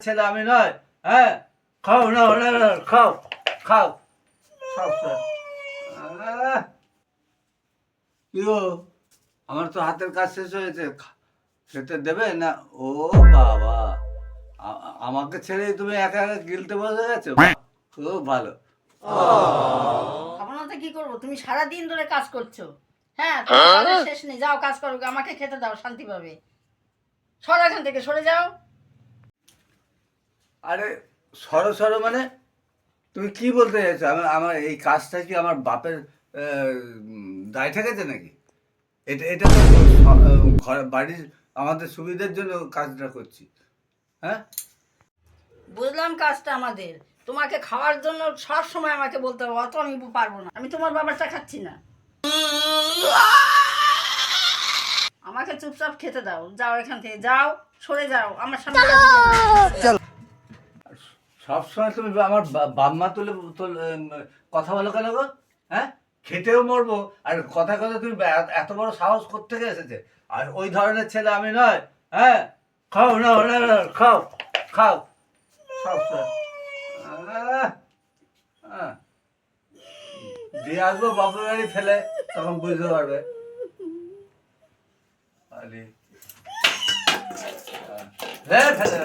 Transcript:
ছেলে আমি নয়। হ্যাঁ, খাও না, খাও খাও সব কি গো, আমার তো হাতের কাজ শেষ হয়েছে, খেতে দেবে না? ও বাবা, আমাকে ছেড়ে তুমি একা একা গিলতে বসে গেছো? খুব ভালো। খাবো না তো কি করবো? তুমি সারাদিন ধরে কাজ করছো। হ্যাঁ, তোমার কাজের শেষ নেই। যাও কাজ করো, আমাকে খেতে দাও শান্তি পাবে। সরো এখান থেকে, সরে যাও। আরে সরো সরো মানে তুমি কি বলতে চাইছো? আমার আমার এই কাজটা কি আমার বাপের দায় ঠেকেছে নাকি? এটা এটা তো ঘর বাড়ির আমাদের সুবিধার জন্য কাজটা করছি। হ্যাঁ, বুঝলাম কাজটা আমাদের। তোমাকে খাওয়ার জন্য সব সময় আমাকে বলতে হবে, অত আমি পারবো না। আমি তোমার বাবারটা খাচ্ছি না। আমাকে চুপচাপ খেতে দাও। যাও এখান থেকে, যাও, সরে যাও আমার সামনে। সবসময় তুমি আমার বাম্মা তুলে কথা বলো কেন গো? হ্যাঁ, খেতেও মরবো আর কথা কথা তুমি এত বড় সাহস কোত্থেকে এসেছে? আর ওই ধরনের ছেলে আমি নয়। হ্যাঁ, খাও না, খাও খাও সব দিয়ে আসবো বাপের বাড়ি ফেলে, তখন বুঝতে পারবে। আরে ফেলে